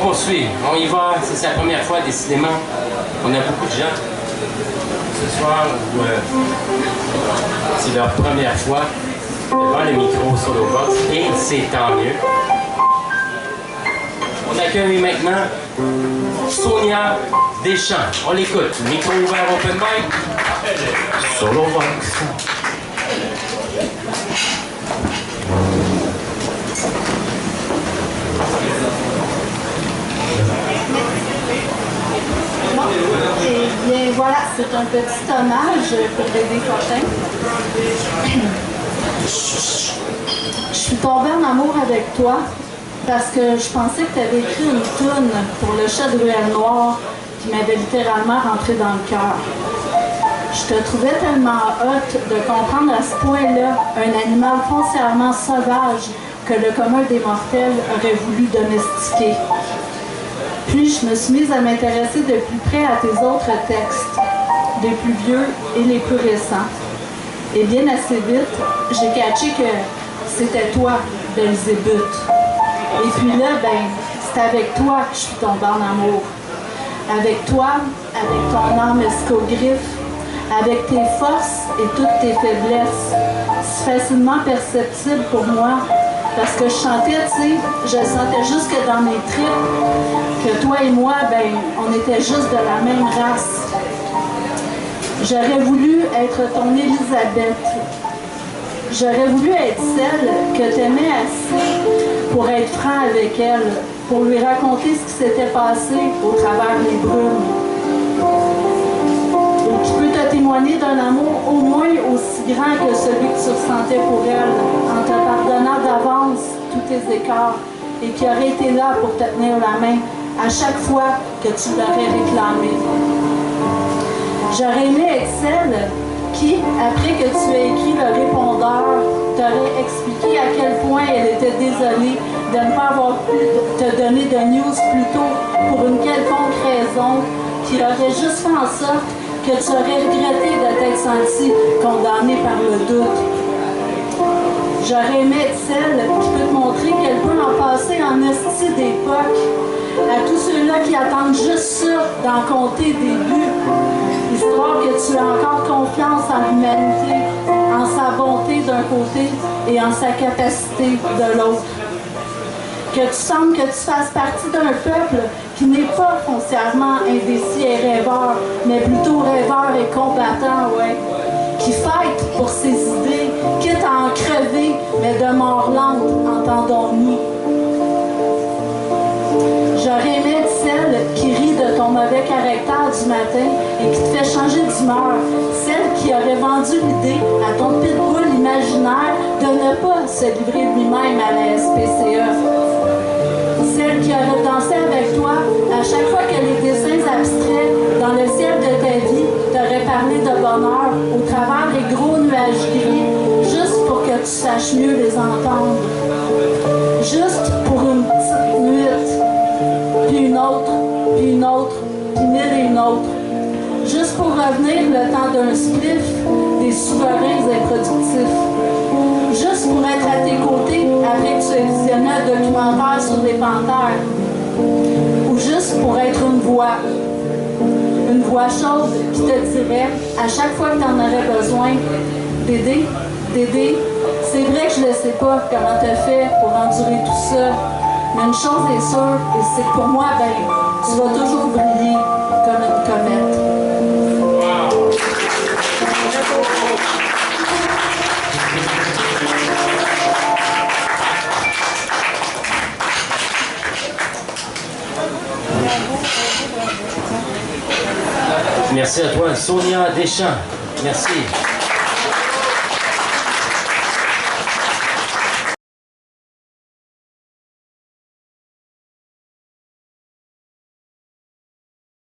poursuit. On y va. C'est sa première fois, décidément. On a beaucoup de gens ce soir où c'est leur première fois devant le micro Solo Box et c'est tant mieux. On accueille maintenant Sonia Deschamps. On l'écoute. Micro ouvert, open mic. Solo Box. Et bien voilà, c'est un petit hommage pour Dédé Fortin. Je suis tombée en amour avec toi parce que je pensais que tu avais écrit une toune pour le chat de Ruelle Noire qui m'avait littéralement rentré dans le cœur. Je te trouvais tellement hot de comprendre à ce point-là un animal foncièrement sauvage que le commun des mortels aurait voulu domestiquer. Puis je me suis mise à m'intéresser de plus près à tes autres textes, les plus vieux et les plus récents. Et bien assez vite, j'ai catché que c'était toi, Belzébuth. Et puis là, ben, c'est avec toi que je suis tombée en amour. Avec toi, avec ton âme escogriffe, avec tes forces et toutes tes faiblesses, si facilement perceptibles pour moi, parce que je chantais, tu sais, je sentais jusque dans mes tripes que toi et moi, ben, on était juste de la même race. J'aurais voulu être ton Élisabeth. J'aurais voulu être celle que tu aimais assez pour être franc avec elle, pour lui raconter ce qui s'était passé au travers des brumes. Et je peux te témoigner d'un amour au moins aussi grand que celui que tu ressentais pour elle, en te pardonnant d'avance tous tes écarts et qui aurait été là pour te tenir la main à chaque fois que tu l'aurais réclamé. J'aurais aimé être celle qui, après que tu aies écrit le répondeur, t'aurait expliqué à quel point elle était désolée de ne pas avoir pu te donner de news plus tôt pour une quelconque raison qui aurait juste fait en sorte que tu aurais regretté de t'être senti condamné par le doute. J'aurais aimé être celle qui peut te montrer qu'elle peut en passer en hostie d'époque à tous ceux-là qui attendent juste ça d'en compter des buts, histoire que tu aies encore confiance en l'humanité, en sa bonté d'un côté et en sa capacité de l'autre. Que tu sentes que tu fasses partie d'un peuple qui n'est pas foncièrement indécis et rêveur, mais plutôt rêveur et combattant, ouais. Qui fight pour ses idées, quitte à en crever, mais de mort lente, entendons-nous. J'aurais aimé être celle qui rit de ton mauvais caractère du matin et qui te fait changer d'humeur. Celle qui aurait vendu l'idée à ton pitbull imaginaire de ne pas se livrer lui-même à la SPCE. Celle qui aurait dansé avec toi à chaque fois que les dessins abstraits dans le ciel de ta vie t'auraient parlé de bonheur au travers des gros nuages gris, juste pour que tu saches mieux les entendre. Juste pour une petite nuit, puis une autre, puis une autre, puis mille et une autre. Juste pour revenir le temps d'un spliff, des souverains improductifs. Juste pour être à tes côtés après que tu aies visionné un documentaire sur les panthères. Ou juste pour être une voix chaude qui te dirait, à chaque fois que tu en aurais besoin, Dédé, c'est vrai que je ne sais pas comment tu as fait pour endurer tout ça, mais une chose est sûre, et c'est que pour moi, ben, tu vas toujours briller comme une comète. Merci à toi, Sonia Deschamps. Merci.